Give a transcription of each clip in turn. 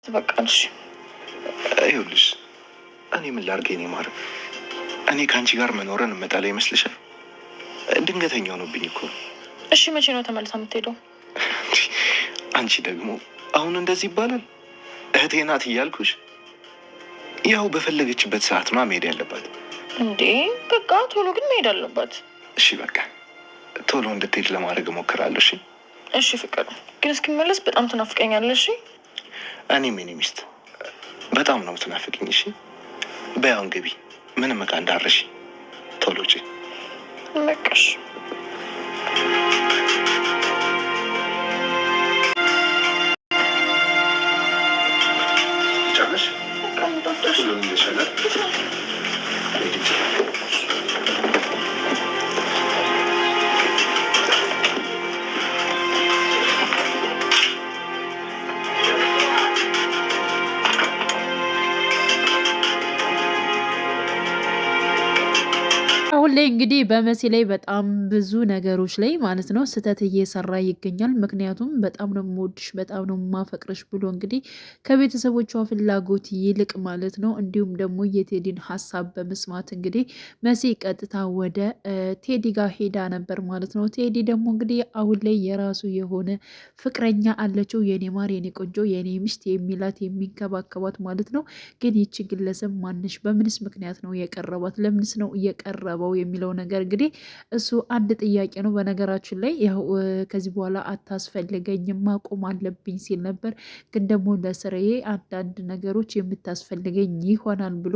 በቃልሽ ይኸውልሽ፣ እኔ ምን ላድርግ የኔ ማር? እኔ ከአንቺ ጋር መኖረን እመጣላ ይመስልሻል? ድንገተኛ ሆኖብኝ እኮ። እሺ መቼ ነው ተመልሳ የምትሄደው? አንቺ ደግሞ አሁን እንደዚህ ይባላል? እህቴ ናት እያልኩሽ። ያው በፈለገችበት ሰዓት ነው መሄድ ያለባት። እንዴ በቃ ቶሎ ግን መሄድ አለባት። እሺ በቃ ቶሎ እንድትሄድ ለማድረግ እሞክራለሁ። እሺ እሺ ፍቅር፣ ግን እስኪመለስ በጣም ትናፍቀኛለሽ። እኔም የኔ ሚስት በጣም ነው ትናፍቅኝ። እሺ በያውን ግቢ፣ ምንም እቃ እንዳረሽ ቶሎ ውጪ። በቃሽ። አሁን ላይ እንግዲህ በመሲ ላይ በጣም ብዙ ነገሮች ላይ ማለት ነው ስህተት እየሰራ ይገኛል። ምክንያቱም በጣም ነው የምወድሽ በጣም ነው የማፈቅርሽ ብሎ እንግዲህ ከቤተሰቦቿ ፍላጎት ይልቅ ማለት ነው እንዲሁም ደግሞ የቴዲን ሀሳብ በመስማት እንግዲህ መሲ ቀጥታ ወደ ቴዲ ጋር ሄዳ ነበር ማለት ነው። ቴዲ ደግሞ እንግዲህ አሁን ላይ የራሱ የሆነ ፍቅረኛ አለችው። የኔ ማር የኔ ቆንጆ የኔ ሚስት የሚላት የሚንከባከባት ማለት ነው። ግን ይቺ ግለሰብ ማንሽ? በምንስ ምክንያት ነው የቀረባት? ለምንስ ነው እየቀረበው የሚለው ነገር እንግዲህ እሱ አንድ ጥያቄ ነው። በነገራችን ላይ ያው ከዚህ በኋላ አታስፈልገኝም ማቆም አለብኝ ሲል ነበር። ግን ደግሞ ለስራዬ አንዳንድ ነገሮች የምታስፈልገኝ ይሆናል ብሎ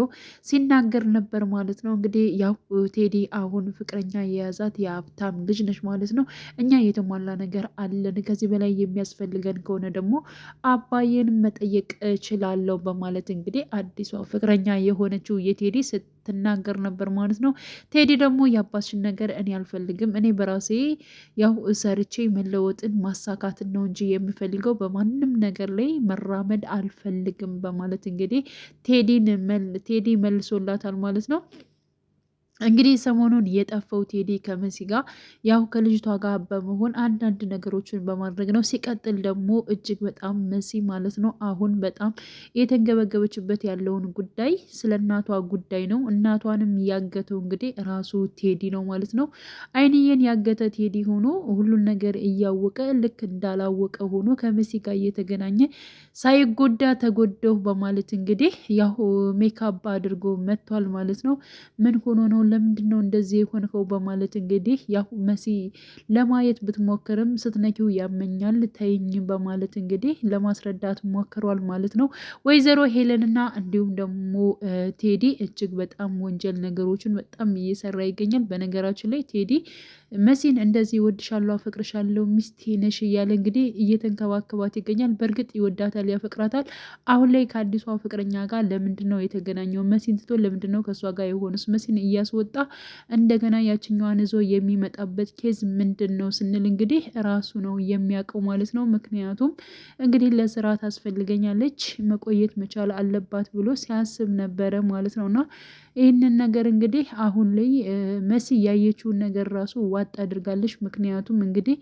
ሲናገር ነበር ማለት ነው። እንግዲህ ያው ቴዲ አሁን ፍቅረኛ የያዛት የሀብታም ልጅ ነች ማለት ነው። እኛ የተሟላ ነገር አለን፣ ከዚህ በላይ የሚያስፈልገን ከሆነ ደግሞ አባዬን መጠየቅ እችላለሁ በማለት እንግዲህ አዲሷ ፍቅረኛ የሆነችው የቴዲ ስትናገር ነበር ማለት ነው። ቴዲ ደግሞ የአባትሽን ነገር እኔ አልፈልግም፣ እኔ በራሴ ያው ሰርቼ መለወጥን ማሳካትን ነው እንጂ የምፈልገው በማንም ነገር ላይ መራመድ አልፈልግም በማለት እንግዲህ ቴዲ መልሶላታል ማለት ነው። እንግዲህ ሰሞኑን የጠፋው ቴዲ ከመሲ ጋር ያው ከልጅቷ ጋር በመሆን አንዳንድ ነገሮችን በማድረግ ነው። ሲቀጥል ደግሞ እጅግ በጣም መሲ ማለት ነው አሁን በጣም የተንገበገበችበት ያለውን ጉዳይ ስለ እናቷ ጉዳይ ነው። እናቷንም ያገተው እንግዲህ ራሱ ቴዲ ነው ማለት ነው። አይንዬን ያገተ ቴዲ ሆኖ ሁሉን ነገር እያወቀ ልክ እንዳላወቀ ሆኖ ከመሲ ጋር እየተገናኘ ሳይጎዳ ተጎዳሁ በማለት እንግዲህ ያው ሜካፕ አድርጎ መጥቷል ማለት ነው። ምን ሆኖ ነው ለምንድን ነው እንደዚህ የሆንከው? በማለት እንግዲህ ያው መሲ ለማየት ብትሞክርም ስትነኪው ያመኛል ተይኝ በማለት እንግዲህ ለማስረዳት ሞክሯል ማለት ነው። ወይዘሮ ሄለንና እንዲሁም ደግሞ ቴዲ እጅግ በጣም ወንጀል ነገሮችን በጣም እየሰራ ይገኛል። በነገራችን ላይ ቴዲ መሲን እንደዚህ ይወድሻለሁ፣ አፈቅርሻለሁ፣ ሚስቴ ነሽ እያለ እንግዲህ እየተንከባከባት ይገኛል። በእርግጥ ይወዳታል፣ ያፈቅራታል። አሁን ላይ ከአዲሷ ፍቅረኛ ጋር ለምንድን ነው የተገናኘው? መሲን ትቶ ለምንድን ነው ከእሷ ጋር የሆኑስ? መሲን እያስወጣ እንደገና ያችኛዋን ይዞ የሚመጣበት ኬዝ ምንድን ነው ስንል እንግዲህ ራሱ ነው የሚያውቀው ማለት ነው። ምክንያቱም እንግዲህ ለስራ ታስፈልገኛለች መቆየት መቻል አለባት ብሎ ሲያስብ ነበረ ማለት ነው። እና ይህንን ነገር እንግዲህ አሁን ላይ መሲ ያየችውን ነገር ራሱ ዋጥ አድርጋለች። ምክንያቱም እንግዲህ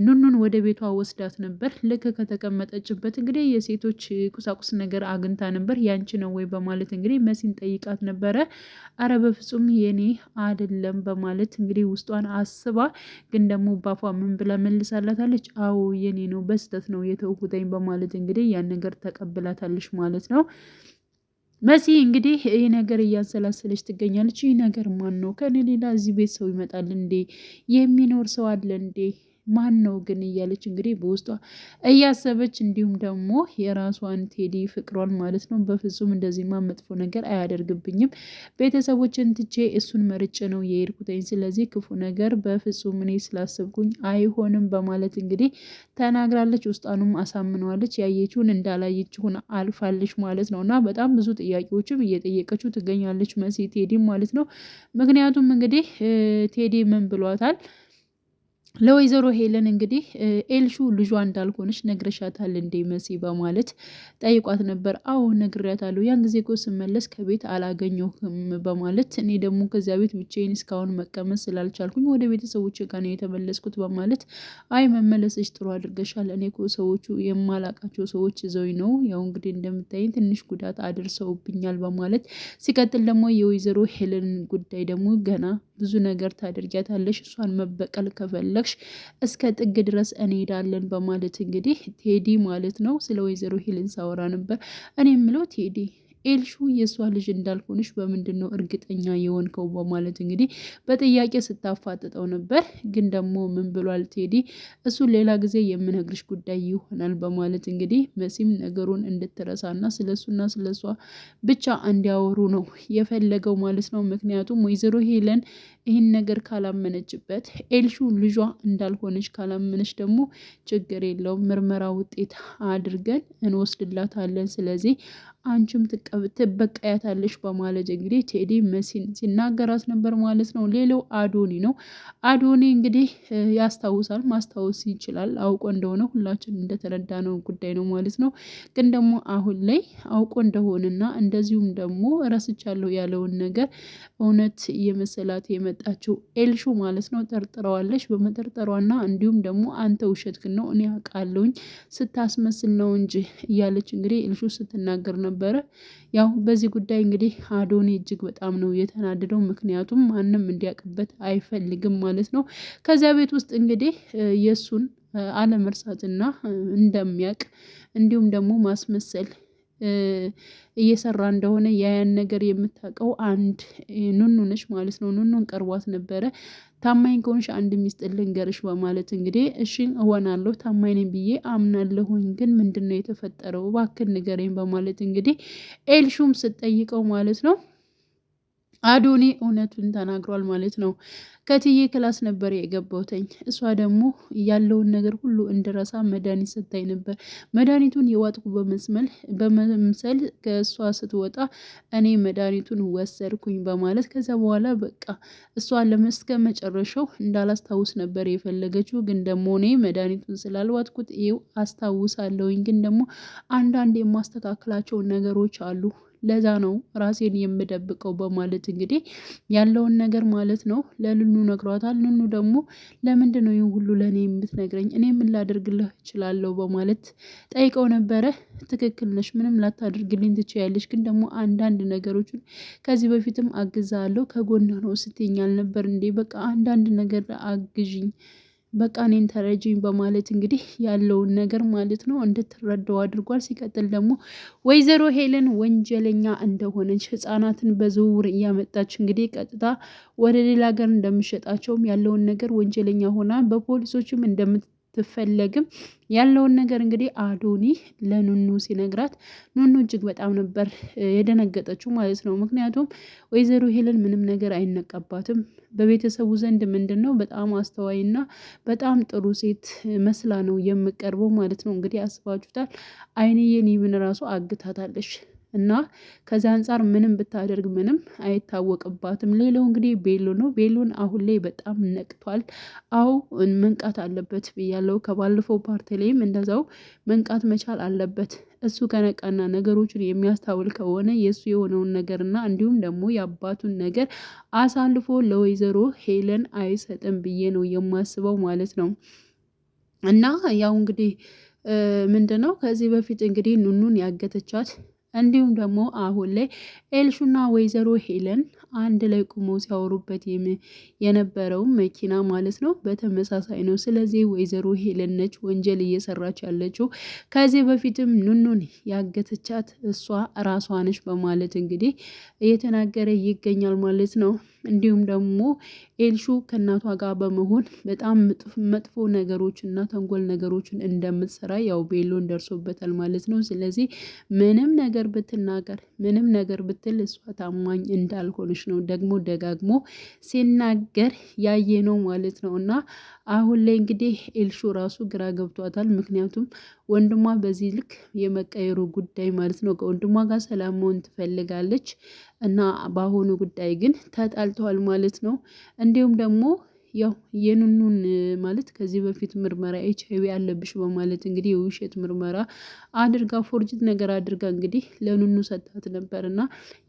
ኑኑን ወደ ቤቷ ወስዳት ነበር። ልክ ከተቀመጠችበት እንግዲህ የሴቶች ቁሳቁስ ነገር አግኝታ ነበር። ያንቺ ነው ወይ በማለት እንግዲህ መሲን ጠይቃት ነበረ። አረ በፍጹም የኔ አይደለም በማለት እንግዲህ ውስጧን አስባ ግን ደግሞ ባፏ ምን ብላ መልሳላታለች? አዎ የኔ ነው በስተት ነው የተውኩተኝ በማለት እንግዲህ ያን ነገር ተቀብላታለች ማለት ነው። መሲ እንግዲህ ይህ ነገር እያንሰላሰለች ትገኛለች። ይህ ነገር ማን ነው? ከኔ ሌላ እዚህ ቤት ሰው ይመጣል እንዴ? የሚኖር ሰው አለ እንዴ? ማን ነው ግን እያለች እንግዲህ በውስጧ እያሰበች እንዲሁም ደግሞ የራሷን ቴዲ ፍቅሯን ማለት ነው በፍጹም እንደዚህማ መጥፎ ነገር አያደርግብኝም፣ ቤተሰቦችን ትቼ እሱን መርጬ ነው የሄድኩትኝ፣ ስለዚህ ክፉ ነገር በፍጹም እኔ ስላሰብኩኝ አይሆንም በማለት እንግዲህ ተናግራለች። ውስጣኑም አሳምነዋለች። ያየችውን እንዳላየችውን አልፋለች ማለት ነው። እና በጣም ብዙ ጥያቄዎችም እየጠየቀችው ትገኛለች መሲ ቴዲ ማለት ነው። ምክንያቱም እንግዲህ ቴዲ ምን ብሏታል? ለወይዘሮ ሄለን እንግዲህ ኤልሹ ልጇ እንዳልሆነች ነግረሻታል እንዴ መሲ በማለት ጠይቋት ነበር። አዎ ነግሬያታለሁ፣ ያን ጊዜ እኮ ስመለስ ከቤት አላገኘሁም በማለት እኔ ደግሞ ከዚያ ቤት ብቻዬን እስካሁን መቀመጥ ስላልቻልኩኝ ወደ ቤተሰቦች ጋር ነው የተመለስኩት በማለት አይ መመለስሽ ጥሩ አድርገሻል፣ እኔ እኮ ሰዎቹ የማላቃቸው ሰዎች ይዘውኝ ነው፣ ያው እንግዲህ እንደምታይኝ ትንሽ ጉዳት አድርሰውብኛል በማለት ሲቀጥል ደግሞ የወይዘሮ ሄለን ጉዳይ ደግሞ ገና ብዙ ነገር ታደርጊያታለሽ፣ እሷን መበቀል ከፈለግሽ እስከ ጥግ ድረስ እንሄዳለን በማለት እንግዲህ ቴዲ ማለት ነው ስለ ወይዘሮ ሄለን ሳወራ ነበር። እኔ የምለው ቴዲ ኤልሹ የእሷ ልጅ እንዳልሆነች በምንድን ነው እርግጠኛ የሆንከው በማለት እንግዲህ በጥያቄ ስታፋጥጠው ነበር። ግን ደግሞ ምን ብሏል ቴዲ? እሱ ሌላ ጊዜ የምነግርሽ ጉዳይ ይሆናል በማለት እንግዲህ መሲም ነገሩን እንድትረሳና ስለሱና ስለሷ ብቻ እንዲያወሩ ነው የፈለገው ማለት ነው። ምክንያቱም ወይዘሮ ሄለን ይህን ነገር ካላመነችበት ኤልሹ ልጇ እንዳልሆነች ካላመነች ደግሞ ችግር የለውም ምርመራ ውጤት አድርገን እንወስድላታለን። ስለዚህ አንቺም ትበቀያታለሽ በማለት እንግዲህ ቴዲ መሲን ሲናገራት ነበር ማለት ነው። ሌላው አዶኒ ነው። አዶኒ እንግዲህ ያስታውሳል፣ ማስታወስ ይችላል። አውቆ እንደሆነ ሁላችን እንደተረዳነው ጉዳይ ነው ማለት ነው። ግን ደግሞ አሁን ላይ አውቆ እንደሆነና እንደዚሁም ደግሞ ረስቻለሁ ያለውን ነገር እውነት የመሰላት የመጣችው ኤልሹ ማለት ነው ጠርጥረዋለች። በመጠርጠሯና እንዲሁም ደግሞ አንተ ውሸትክን ነው እኔ አውቃለሁኝ ስታስመስል ነው እንጂ እያለች እንግዲህ ኤልሹ ስትናገር ነበረ። ያው በዚህ ጉዳይ እንግዲህ አዶኒ እጅግ በጣም ነው የተናደደው። ምክንያቱም ማንም እንዲያውቅበት አይፈልግም ማለት ነው። ከዚያ ቤት ውስጥ እንግዲህ የእሱን አለመርሳትና እንደሚያውቅ እንዲሁም ደግሞ ማስመሰል እየሰራ እንደሆነ ያን ነገር የምታውቀው አንድ ኑኑ ነች ማለት ነው። ኑኑን ቀርቧት ነበረ። ታማኝ ከሆንሽ አንድ ሚስጥር ልንገርሽ በማለት እንግዲህ እሺ እሆናለሁ ታማኝ ነኝ ብዬ አምናለሁኝ፣ ግን ምንድን ነው የተፈጠረው እባክህ ንገረኝ በማለት እንግዲህ ኤልሹም ስትጠይቀው ማለት ነው አዶኒ እውነቱን ተናግሯል ማለት ነው። ከትዬ ክላስ ነበር የገባውተኝ። እሷ ደግሞ ያለውን ነገር ሁሉ እንድረሳ መድኃኒት ሰታኝ ነበር። መድኃኒቱን የዋጥኩ በመምሰል ከእሷ ስትወጣ እኔ መድኃኒቱን ወሰድኩኝ በማለት ከዛ በኋላ በቃ እሷ ለመስከ መጨረሻው እንዳላስታውስ ነበር የፈለገችው። ግን ደግሞ እኔ መድኃኒቱን ስላልዋጥኩት ይኸው አስታውሳለሁኝ። ግን ደግሞ አንዳንድ የማስተካከላቸው ነገሮች አሉ፣ ለዛ ነው ራሴን የምደብቀው በማለት እንግዲህ ያለውን ነገር ማለት ነው ለልኑ ነግሯታል። ልኑ ደግሞ ለምንድን ነው ይህን ሁሉ ለእኔ የምትነግረኝ? እኔ ምን ላደርግልህ እችላለሁ በማለት ጠይቀው ነበረ። ትክክል ነሽ፣ ምንም ላታደርግልኝ ትችያለሽ፣ ግን ደግሞ አንዳንድ ነገሮችን ከዚህ በፊትም አግዛለሁ ከጎንህ ነው ስትይኝ አልነበር እንዴ? በቃ አንዳንድ ነገር አግዥኝ፣ በቃ እኔን ተረጂኝ በማለት እንግዲህ ያለውን ነገር ማለት ነው እንድትረዳው አድርጓል። ሲቀጥል ደግሞ ወይዘሮ ሄለን ወንጀለኛ እንደሆነች ህጻናትን በዝውውር እያመጣች እንግዲህ ቀጥታ ወደ ሌላ ሀገር እንደምሸጣቸውም ያለውን ነገር ወንጀለኛ ሆና በፖሊሶችም እንደምትፈለግም ያለውን ነገር እንግዲህ አዶኒ ለኑኑ ሲነግራት ኑኑ እጅግ በጣም ነበር የደነገጠችው ማለት ነው። ምክንያቱም ወይዘሮ ሄለን ምንም ነገር አይነቃባትም። በቤተሰቡ ዘንድ ምንድን ነው በጣም አስተዋይና በጣም ጥሩ ሴት መስላ ነው የምቀርበው ማለት ነው። እንግዲህ አስባችሁታል። አይንዬን ይብን ራሱ አግታታለች እና ከዛ አንጻር ምንም ብታደርግ ምንም አይታወቅባትም። ሌላው እንግዲህ ቤሎ ነው። ቤሎን አሁን ላይ በጣም ነቅቷል። አው መንቃት አለበት ብያለው። ከባለፈው ፓርቲ ላይም እንደዛው መንቃት መቻል አለበት። እሱ ከነቃና ነገሮችን የሚያስታውል ከሆነ የእሱ የሆነውን ነገርና እንዲሁም ደግሞ የአባቱን ነገር አሳልፎ ለወይዘሮ ሄለን አይሰጥም ብዬ ነው የማስበው ማለት ነው። እና ያው እንግዲህ ምንድነው ከዚህ በፊት እንግዲህ ኑኑን ያገተቻት እንዲሁም ደግሞ አሁን ላይ ኤልሹና ወይዘሮ ሄለን አንድ ላይ ቁመው ሲያወሩበት የነበረው መኪና ማለት ነው በተመሳሳይ ነው። ስለዚህ ወይዘሮ ሄለን ነች ወንጀል እየሰራች ያለችው። ከዚህ በፊትም ኑኑን ያገተቻት እሷ ራሷ ነች በማለት እንግዲህ እየተናገረ ይገኛል ማለት ነው። እንዲሁም ደግሞ ኤልሹ ከእናቷ ጋር በመሆን በጣም መጥፎ ነገሮችና ተንኮል ነገሮችን እንደምትሰራ ያው ቤሎን ደርሶበታል ማለት ነው። ስለዚህ ምንም ነገር ብትናገር ምንም ነገር ብትል እሷ ታማኝ እንዳልሆነች ነው ደግሞ ደጋግሞ ሲናገር ያየ ነው ማለት ነው። እና አሁን ላይ እንግዲህ ኤልሹ ራሱ ግራ ገብቷታል። ምክንያቱም ወንድሟ በዚህ ልክ የመቀየሩ ጉዳይ ማለት ነው ከወንድሟ ጋር ሰላም መሆን ትፈልጋለች እና በአሁኑ ጉዳይ ግን ተጣልተዋል ማለት ነው። እንዲሁም ደግሞ ያው የኑኑን ማለት ከዚህ በፊት ምርመራ HIV አለብሽ በማለት እንግዲህ የውሸት ምርመራ አድርጋ ፎርጅት ነገር አድርጋ እንግዲህ ለኑኑ ሰጣት ነበር እና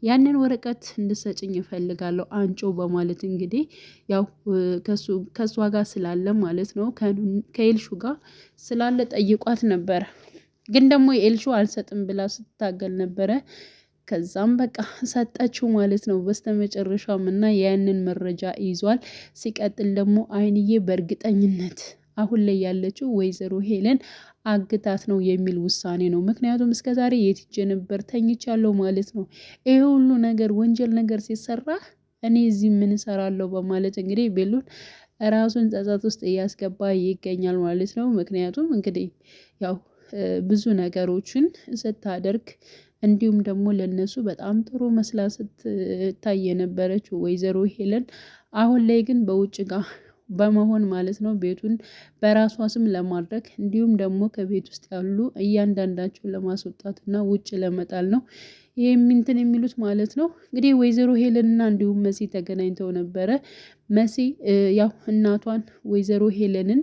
ያንን ወረቀት እንድሰጭኝ እፈልጋለሁ አንጮ በማለት እንግዲህ ያው ከሷ ጋር ስላለ ማለት ነው ከኤልሹ ጋር ስላለ ጠይቋት ነበረ። ግን ደግሞ የኤልሹ አልሰጥም ብላ ስትታገል ነበረ። ከዛም በቃ ሰጠችው ማለት ነው በስተመጨረሻም እና ያንን መረጃ ይዟል። ሲቀጥል ደግሞ አይንዬ በእርግጠኝነት አሁን ላይ ያለችው ወይዘሮ ሄለን አግታት ነው የሚል ውሳኔ ነው። ምክንያቱም እስከዛሬ የት ሄጄ ነበር ተኝቻለሁ ማለት ነው። ይሄ ሁሉ ነገር ወንጀል ነገር ሲሰራ እኔ እዚህ ምን እሰራለሁ በማለት እንግዲህ ቤሉን ራሱን ጸጸት ውስጥ እያስገባ ይገኛል ማለት ነው። ምክንያቱም እንግዲህ ያው ብዙ ነገሮችን ስታደርግ እንዲሁም ደግሞ ለነሱ በጣም ጥሩ መስላ ስትታይ የነበረችው ወይዘሮ ሄለን አሁን ላይ ግን በውጭ ጋር በመሆን ማለት ነው ቤቱን በራሷ ስም ለማድረግ እንዲሁም ደግሞ ከቤት ውስጥ ያሉ እያንዳንዳቸውን ለማስወጣት እና ውጭ ለመጣል ነው እንትን የሚሉት ማለት ነው። እንግዲህ ወይዘሮ ሄለንና እንዲሁም መሲ ተገናኝተው ነበረ። መሲ ያው እናቷን ወይዘሮ ሄለንን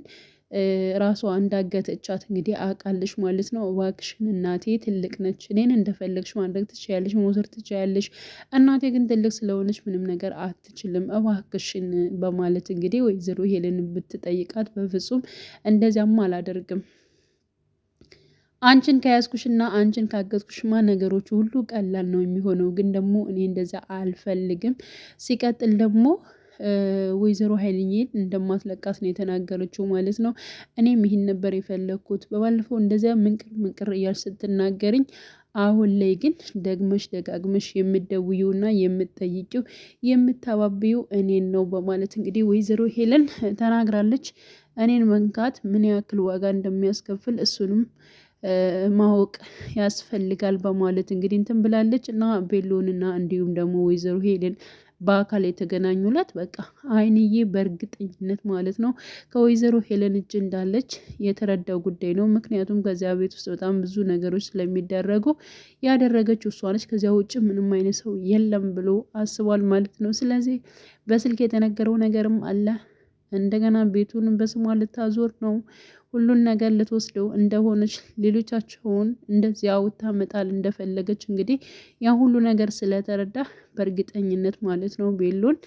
ራሷ እንዳገተቻት እንግዲህ አውቃለሽ ማለት ነው። እባክሽን እናቴ ትልቅ ነች፣ እኔን እንደፈለግሽ ማድረግ ትችያለሽ፣ መውሰድ ትችያለሽ። እናቴ ግን ትልቅ ስለሆነች ምንም ነገር አትችልም፣ እባክሽን በማለት እንግዲህ ወይዘሮ ሄለን ብትጠይቃት በፍጹም እንደዚያም አላደርግም፣ አንቺን ከያዝኩሽና አንቺን ካገዝኩሽማ ነገሮች ሁሉ ቀላል ነው የሚሆነው። ግን ደግሞ እኔ እንደዚያ አልፈልግም። ሲቀጥል ደግሞ ወይዘሮ ኃይልዬን እንደማትለቃት ነው የተናገረችው ማለት ነው። እኔም ይህን ነበር የፈለግኩት። በባለፈው እንደዚያ ምንቅር እያልሽ ስትናገርኝ፣ አሁን ላይ ግን ደግመሽ ደጋግመሽ የምትደውዪውና የምትጠይቂው የምታባብዪው እኔን ነው በማለት እንግዲህ ወይዘሮ ሄለን ተናግራለች። እኔን መንካት ምን ያክል ዋጋ እንደሚያስከፍል እሱንም ማወቅ ያስፈልጋል በማለት እንግዲህ እንትን ብላለች እና ቤሎንና እንዲሁም ደግሞ ወይዘሮ ሄለን በአካል የተገናኙላት በቃ አይንዬ በእርግጠኝነት ማለት ነው ከወይዘሮ ሄለን እጅ እንዳለች የተረዳው ጉዳይ ነው። ምክንያቱም ከዚያ ቤት ውስጥ በጣም ብዙ ነገሮች ስለሚደረጉ ያደረገችው እሷ ነች፣ ከዚያ ውጭ ምንም አይነት ሰው የለም ብሎ አስቧል ማለት ነው። ስለዚህ በስልክ የተነገረው ነገርም አለ። እንደገና ቤቱን በስሟ ልታዞር ነው፣ ሁሉን ነገር ልትወስደው እንደሆነች፣ ሌሎቻቸውን እንደዚያ አውጥታ መጣል እንደፈለገች እንግዲህ ያ ሁሉ ነገር ስለተረዳ በእርግጠኝነት ማለት ነው ቤሎን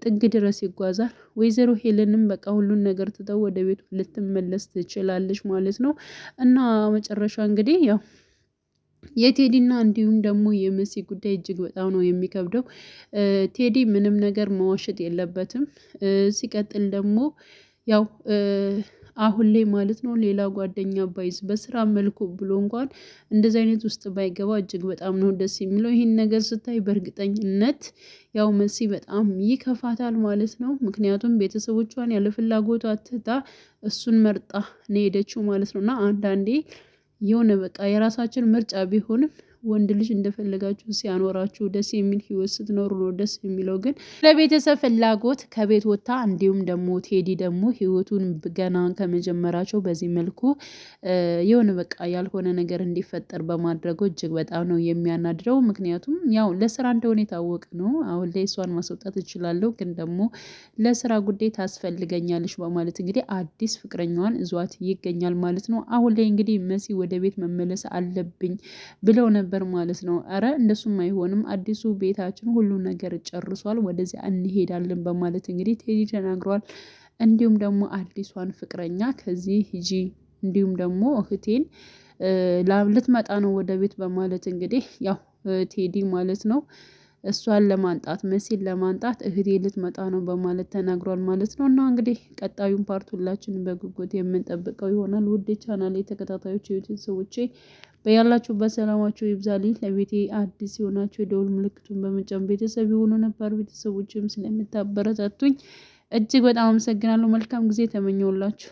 ጥግ ድረስ ይጓዛል። ወይዘሮ ሄለንም በቃ ሁሉን ነገር ትተው ወደ ቤቱ ልትመለስ ትችላለች ማለት ነው። እና መጨረሻ እንግዲህ ያው የቴዲና እንዲሁም ደግሞ የመሲ ጉዳይ እጅግ በጣም ነው የሚከብደው። ቴዲ ምንም ነገር መዋሸት የለበትም። ሲቀጥል ደግሞ ያው አሁን ላይ ማለት ነው ሌላ ጓደኛ ባይዝ በስራ መልኩ ብሎ እንኳን እንደዚህ አይነት ውስጥ ባይገባ እጅግ በጣም ነው ደስ የሚለው። ይህን ነገር ስታይ በእርግጠኝነት ያው መሲ በጣም ይከፋታል ማለት ነው። ምክንያቱም ቤተሰቦቿን ያለ ፍላጎቷ ትታ እሱን መርጣ ነው ሄደችው ማለት ነው። እና አንዳንዴ የሆነ በቃ የራሳችን ምርጫ ቢሆንም ወንድ ልጅ እንደፈለጋችሁ ሲያኖራችሁ ደስ የሚል ህይወት ስትኖሩ ነው ደስ የሚለው። ግን ለቤተሰብ ፍላጎት ከቤት ወጥታ እንዲሁም ደግሞ ቴዲ ደግሞ ህይወቱን ገና ከመጀመራቸው በዚህ መልኩ የሆነ በቃ ያልሆነ ነገር እንዲፈጠር በማድረጉ እጅግ በጣም ነው የሚያናድረው። ምክንያቱም ያው ለስራ እንደሆነ የታወቀ ነው። አሁን ላይ እሷን ማስወጣት እችላለሁ፣ ግን ደግሞ ለስራ ጉዳይ ታስፈልገኛለች በማለት እንግዲህ አዲስ ፍቅረኛዋን እዟት ይገኛል ማለት ነው። አሁን ላይ እንግዲህ መሲ ወደ ቤት መመለስ አለብኝ ብለው ነበር ማለት ነው። አረ እንደሱም አይሆንም፣ አዲሱ ቤታችን ሁሉ ነገር ጨርሷል፣ ወደዚያ እንሄዳለን በማለት እንግዲህ ቴዲ ተናግሯል። እንዲሁም ደግሞ አዲሷን ፍቅረኛ ከዚህ ሂጂ፣ እንዲሁም ደግሞ እህቴን ልትመጣ ነው ወደ ቤት በማለት እንግዲህ ያው ቴዲ ማለት ነው እሷን ለማንጣት መሲን ለማንጣት እህቴ ልትመጣ ነው በማለት ተናግሯል ማለት ነው። እና እንግዲህ ቀጣዩን ፓርት ሁላችንም በጉጉት የምንጠብቀው ይሆናል። ውድ ቻናል ተከታታዮች ቤተሰቦቼ በያላችሁበት ሰላማችሁ ይብዛልኝ። ለቤቴ አዲስ የሆናችሁ የደውል ምልክቱን በመጫን ቤተሰብ የሆኑ ነባር ቤተሰቦችም ስለምታበረታቱኝ እጅግ በጣም አመሰግናለሁ። መልካም ጊዜ ተመኘውላችሁ።